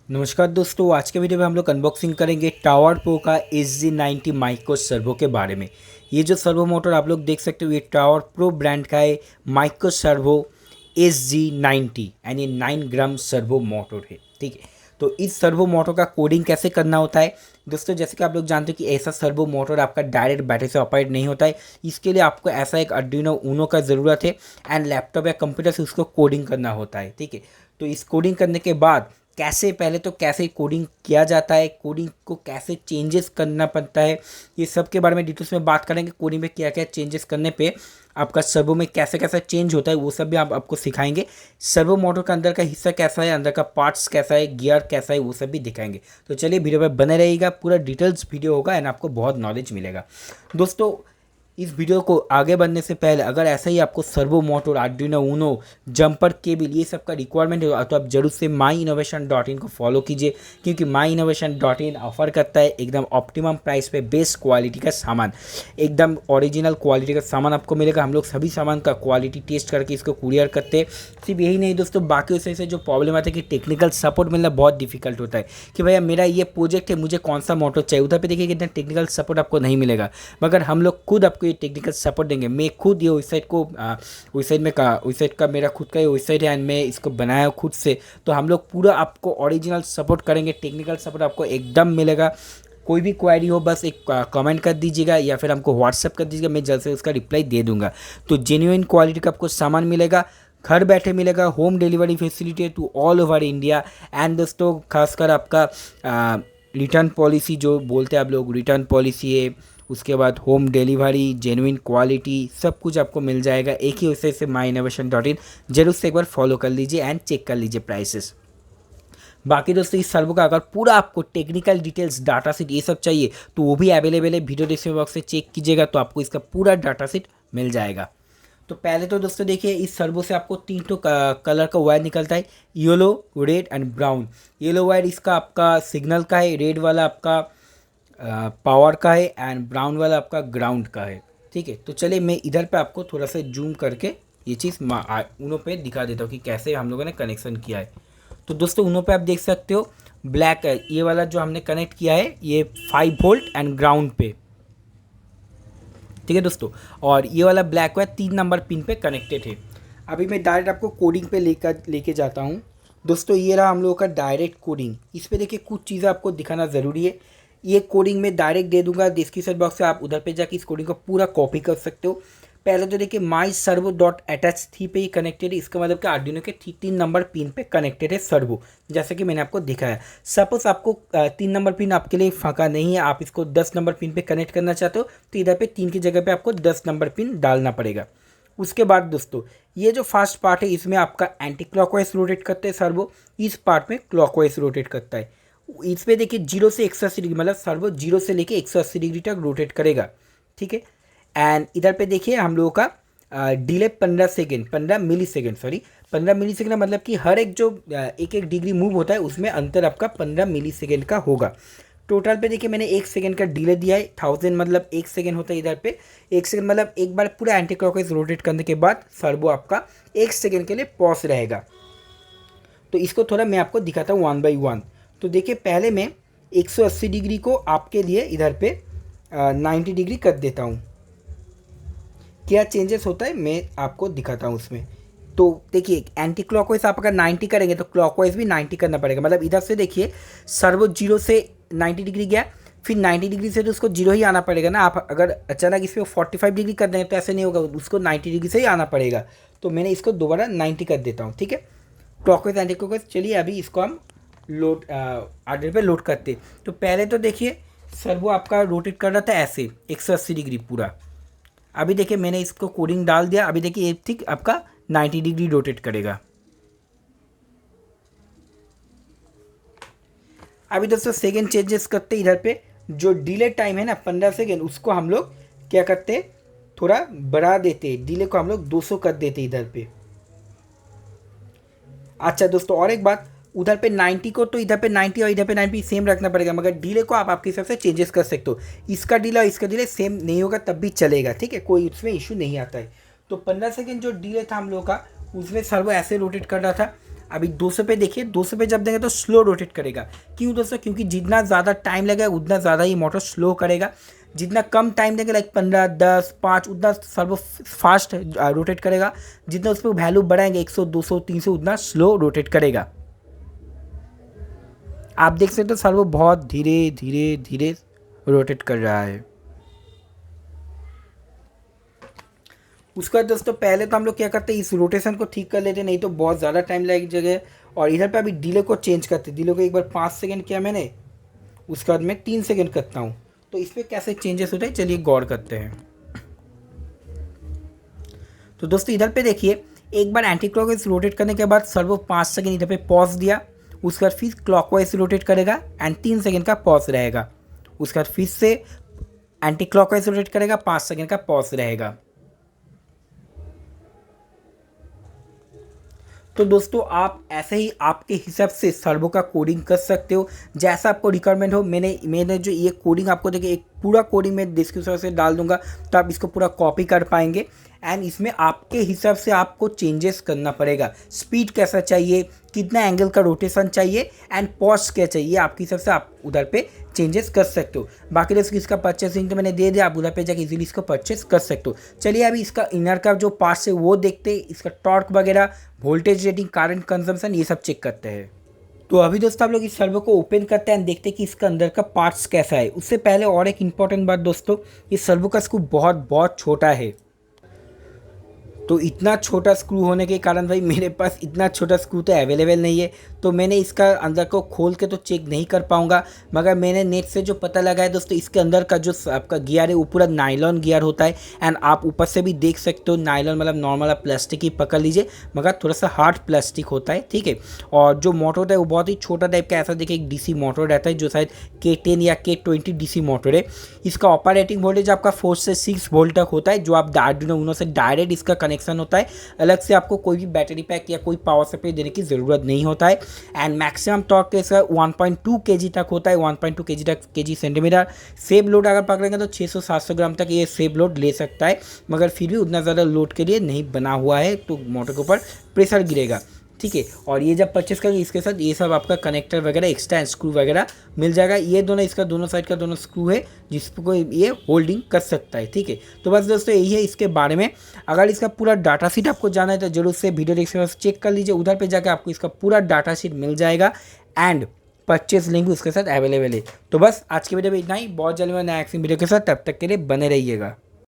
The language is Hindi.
नमस्कार दोस्तों, आज के वीडियो में हम लोग अनबॉक्सिंग करेंगे टावर प्रो का SG90 माइक्रो सर्वो के बारे में। ये जो सर्वो मोटर आप लोग देख सकते हो, ये टावर प्रो ब्रांड का है माइक्रो सर्वो SG90 यानी 9 ग्राम सर्वो मोटर है। ठीक है, तो इस सर्वो मोटर का कोडिंग कैसे करना होता है दोस्तों, जैसे कि आप लोग जानते हो कि ऐसा सर्वो मोटर आपका डायरेक्ट बैटरी से ऑपरेट नहीं होता है। इसके लिए आपको ऐसा एक अर्डिनो ऊनो का ज़रूरत है एंड लैपटॉप या कंप्यूटर से उसको कोडिंग करना होता है। ठीक है, तो इस कोडिंग करने के बाद कैसे कोडिंग किया जाता है, कोडिंग को कैसे चेंजेस करना पड़ता है, ये सब के बारे में डिटेल्स में बात करेंगे। कोडिंग में क्या क्या चेंजेस करने पे आपका सर्वो में कैसे कैसा चेंज होता है वो सब भी आप आपको सिखाएंगे। सर्वो मोटर का अंदर का हिस्सा कैसा है, अंदर का पार्ट्स कैसा है, गियर कैसा है, वो सब भी दिखाएंगे। तो चलिए वीडियो में बने रहिएगा, पूरा डिटेल्स वीडियो होगा एंड आपको बहुत नॉलेज मिलेगा। दोस्तों, इस वीडियो को आगे बढ़ने से पहले अगर ऐसा ही आपको servo motor, Arduino Uno, jumper cable ये सब का रिक्वायरमेंट है तो आप जरूर से myinnovation.in को फॉलो कीजिए, क्योंकि myinnovation.in ऑफर करता है एकदम ऑप्टिमम प्राइस पे बेस्ट क्वालिटी का सामान, एकदम ओरिजिनल क्वालिटी का सामान आपको मिलेगा। हम लोग सभी सामान का क्वालिटी टेस्ट करके इसको कुरियर करते हैं। सिर्फ यही नहीं दोस्तों, बाकी उससे से जो प्रॉब्लम आता है कि टेक्निकल सपोर्ट मिलना बहुत डिफिकल्ट होता है कि भैया मेरा ये प्रोजेक्ट है, मुझे कौन सा मोटर चाहिए, उधर पे देखिए कितना टेक्निकल सपोर्ट आपको नहीं मिलेगा। मगर हम लोग खुद आपको ये टेक्निकल सपोर्ट देंगे। मैं खुद ये वेबसाइट का मेरा खुद का ये वेबसाइट है एंड मैं इसको बनाया हूँ खुद से। तो हम लोग पूरा आपको ओरिजिनल सपोर्ट करेंगे, टेक्निकल सपोर्ट आपको एकदम मिलेगा। कोई भी क्वेरी हो बस एक कमेंट कर दीजिएगा या फिर हमको व्हाट्सअप कर दीजिएगा, मैं जल्द से उसका रिप्लाई दे दूंगा। तो जेन्युइन क्वालिटी का आपको सामान मिलेगा, घर बैठे मिलेगा, होम डिलीवरी फैसिलिटी है to all over India. And दोस्तों, खासकर आपका रिटर्न पॉलिसी जो बोलते हैं आप लोग, रिटर्न पॉलिसी है, उसके बाद होम डिलीवरी, जेन्युइन क्वालिटी, सब कुछ आपको मिल जाएगा एक ही वेबसाइट से myinnovation.in। जरूर से एक बार फॉलो कर लीजिए एंड चेक कर लीजिए प्राइसेस। बाकी दोस्तों, इस सर्वो का अगर पूरा आपको टेक्निकल डिटेल्स, डाटा सीट ये सब चाहिए तो वो भी अवेलेबल है, वीडियो डिस्क्रिप्शन बॉक्स से चेक कीजिएगा तो आपको इसका पूरा डाटा सीट मिल जाएगा। तो पहले तो दोस्तों देखिए, इस सर्वो से आपको 3 कलर का वायर निकलता है, yellow, red and brown. Yellow wire इसका आपका सिग्नल का है, रेड वाला आपका पावर का है एंड ब्राउन वाला आपका ग्राउंड का है। ठीक है, तो चलिए मैं इधर पे आपको थोड़ा सा जूम करके ये चीज़ उनो पे दिखा देता हूँ कि कैसे हम लोगों ने कनेक्शन किया है। तो दोस्तों, उनो पे आप देख सकते हो ब्लैक है, ये वाला जो हमने कनेक्ट किया है ये 5 वोल्ट एंड ग्राउंड पे। ठीक है दोस्तों, और ये वाला ब्लैक वायर 3 नंबर पिन पे कनेक्टेड है। अभी मैं डायरेक्ट आपको कोडिंग पे लेके जाता हूँ। दोस्तों, ये रहा हम लोगों का डायरेक्ट कोडिंग। इस पे देखिए कुछ चीज़ें आपको दिखाना ज़रूरी है। ये कोडिंग मैं डायरेक्ट दे दूंगा डिस्क्रिप्शन बॉक्स से, आप उधर पे जाके इस कोडिंग को पूरा कॉपी कर सकते हो। पहले तो देखिए माई सर्वो डॉट अटैच थी पे ही कनेक्टेड है, इसका मतलब कि आर्डिनो के 3 नंबर पिन पे कनेक्टेड है सर्वो, जैसे कि मैंने आपको दिखाया। सपोज आपको 3 नंबर पिन आपके लिए फाँका नहीं है, आप इसको 10 नंबर पिन पे कनेक्ट करना चाहते हो तो इधर पे 3 की जगह पे आपको 10 नंबर पिन डालना पड़ेगा। उसके बाद दोस्तों, ये जो फर्स्ट पार्ट है इसमें आपका एंटी क्लॉकवाइज रोटेट करते हैं सर्वो, इस पार्ट में क्लॉकवाइज रोटेट करता है। इस पे देखिए 0 से 180 डिग्री, मतलब सर्वो 0 से लेके 180 डिग्री तक रोटेट करेगा। ठीक है, एंड इधर पे देखिए हम लोगों का डिले 15 मिली सेकेंड, सॉरी 15 मिली सेकेंड, मतलब कि हर एक जो एक एक डिग्री मूव होता है उसमें अंतर आपका 15 मिली सेकेंड का होगा। टोटल पे देखिए मैंने 1 सेकेंड का डिले दिया है। 1000 मतलब 1 सेकेंड होता है, इधर पे 1 सेकेंड मतलब एक बार पूरा एंटी क्लॉकवाइज रोटेट करने के बाद सर्वो आपका 1 सेकेंड के लिए पॉज रहेगा। तो इसको थोड़ा मैं आपको दिखाता हूँ 1 बाई 1। तो देखिए पहले मैं 180 डिग्री को आपके लिए इधर पे 90 डिग्री कर देता हूँ। क्या चेंजेस होता है मैं आपको दिखाता हूँ उसमें। तो देखिए एंटी क्लॉकवाइज आप अगर 90 करेंगे तो क्लॉकवाइज भी 90 करना पड़ेगा। मतलब इधर से देखिए सर्वो 0 से 90 डिग्री गया, फिर 90 डिग्री से तो उसको 0 ही आना पड़ेगा ना। आप अगर अचानक इसमें 45 डिग्री कर देंगे तो ऐसे नहीं होगा, उसको 90 डिग्री से ही आना पड़ेगा। तो मैंने इसको दोबारा 90 कर देता हूँ। ठीक है, क्लॉकवाइज एंटी क्लॉकवाइज। चलिए अभी इसको हम लोड आर्डर पे लोड करते। तो पहले तो देखिए सर्वो आपका रोटेट कर रहा था ऐसे 180 डिग्री पूरा। अभी देखिए मैंने इसको कोडिंग डाल दिया, अभी देखिए ये ठीक आपका 90 डिग्री रोटेट करेगा। अभी दोस्तों सेकेंड चेंजेस करते, इधर पे जो डिले टाइम है ना 15 सेकेंड, उसको हम लोग क्या करते हैं, थोड़ा बढ़ा देते, डिले को हम लोग 200 कर देते इधर पे। अच्छा दोस्तों, और एक बात, उधर पे 90 को तो इधर पे 90 और इधर पे 90 सेम रखना पड़ेगा, मगर डिले को आप आपके हिसाब से चेंजेस कर सकते हो। इसका डिले और इसका डिले सेम नहीं होगा तब भी चलेगा। ठीक है, कोई उसमें इशू नहीं आता है। तो 15 सेकेंड जो डिले था हम लोग का, उसमें सर्वो ऐसे रोटेट कर रहा था। अभी 200 पे देखिए, 200 पे जब देंगे तो स्लो रोटेट करेगा। क्यों दोस्तों? क्योंकि जितना ज़्यादा टाइम लगेगा उतना ज़्यादा ये मोटर स्लो करेगा। जितना कम टाइम देंगे लाइक 15, 10, 5 उतना सर्वो फास्ट रोटेट करेगा। जितना उस पर वैल्यू बढ़ाएंगे 100, 200, 300 उतना स्लो रोटेट करेगा। आप देख सकते हो सर्वो बहुत धीरे धीरे धीरे रोटेट कर रहा है। उसके बाद दोस्तों पहले तो हम लोग क्या करते हैं, इस रोटेशन को ठीक कर लेते, नहीं तो बहुत ज़्यादा टाइम लग जगह। और इधर पे अभी डिले को चेंज करते, डिले को एक बार 5 सेकंड किया मैंने, उसके बाद मैं 3 सेकंड करता हूँ। तो इस पर कैसे चेंजेस होते हैं चलिए गौर करते हैं। तो दोस्तों इधर पे देखिए, एक बार एंटी क्लॉकवाइज रोटेट करने के बाद सर्वो 5 सेकंड इधर पे पॉज दिया, उसके बाद फिर क्लॉकवाइज रोटेट करेगा एंड 3 सेकंड का पॉज रहेगा। उसके बाद फिर से एंटी क्लॉकवाइज रोटेट करेगा, 5 सेकंड का पॉज रहेगा। तो दोस्तों आप ऐसे ही आपके हिसाब से सर्वो का कोडिंग कर सकते हो, जैसा आपको रिक्वायरमेंट हो। मैंने जो ये कोडिंग आपको देखिए, एक पूरा कोडिंग मैं डिस्क्रिप्शन से डाल दूंगा, तो आप इसको पूरा कॉपी कर पाएंगे। एंड इसमें आपके हिसाब से आपको चेंजेस करना पड़ेगा, स्पीड कैसा चाहिए, कितना एंगल का रोटेशन चाहिए एंड पॉज क्या चाहिए, आपके हिसाब से आप उधर पे चेंजेस कर सकते हो। बाकी दोस्तों इसका परचेसिंग तो मैंने दे दिया, आप उधर पे जाकर इजीली इसको परचेस कर सकते हो। चलिए अभी इसका इनर का जो पार्ट्स है वो देखते हैं, इसका टॉर्क वगैरह, वोल्टेज रेटिंग, करंट कंजम्पशन, ये सब चेक करते हैं। तो अभी दोस्तों आप लोग इस सर्वो को ओपन करते हैं, देखते हैं कि इसका अंदर का पार्ट्स कैसा है। उससे पहले और एक इंपॉर्टेंट बात दोस्तों, ये सर्वो का स्क्रू बहुत बहुत छोटा है। तो इतना छोटा स्क्रू होने के कारण भाई मेरे पास इतना छोटा स्क्रू तो अवेलेबल नहीं है, तो मैंने इसका अंदर को खोल के तो चेक नहीं कर पाऊँगा। मगर मैंने नेट से जो पता लगा है दोस्तों, इसके अंदर का जो आपका गियर है वो पूरा नायलॉन गियर होता है। एंड आप ऊपर से भी देख सकते हो, नायलॉन मतलब नॉर्मल आप प्लास्टिक ही पकड़ लीजिए, मगर थोड़ा सा हार्ड प्लास्टिक होता है, ठीक है। और जो मोटर होता है वो बहुत ही छोटा टाइप का, ऐसा देखिए एक DC मोटर रहता है जो शायद K10 या K20 DC मोटर है। इसका ऑपरेटिंग वोल्टेज आपका 4 से 6 वोल्ट तक होता है, जो आप आर्डिनो यूनो से डायरेक्ट इसका कनेक्शन होता है। अलग से आपको कोई भी बैटरी पैक या कोई पावर सप्लाई देने की ज़रूरत नहीं होता है। एंड मैक्सिमम टॉर्क इसका 1.2 kg तक होता है, 1.2 kg तक kg सेंटीमीटर। सेब लोड अगर पकड़ेंगे तो 600-700 ग्राम तक ये सेब लोड ले सकता है, मगर फिर भी उतना ज़्यादा लोड के लिए नहीं बना हुआ है, तो मोटर के ऊपर प्रेशर गिरेगा, ठीक है। और ये जब परचेस करेंगे इसके साथ ये सब आपका कनेक्टर वगैरह, एक्स्ट्रा स्क्रू वगैरह मिल जाएगा। ये दोनों इसका दोनों साइड का दोनों स्क्रू है जिसको ये होल्डिंग कर सकता है, ठीक है। तो बस दोस्तों यही है इसके बारे में। अगर इसका पूरा डाटा शीट आपको जाना है तो जरूर से वीडियो डिस्क्रिप्शन चेक कर लीजिए, उधर पर जाकर आपको इसका पूरा डाटा शीट मिल जाएगा एंड परचेस लिंक भी उसके साथ अवेलेबल है। तो बस आज की वीडियो में इतना ही, बहुत जल्दी मैं नया एक्शन वीडियो के साथ, तब तक के लिए बने रहिएगा।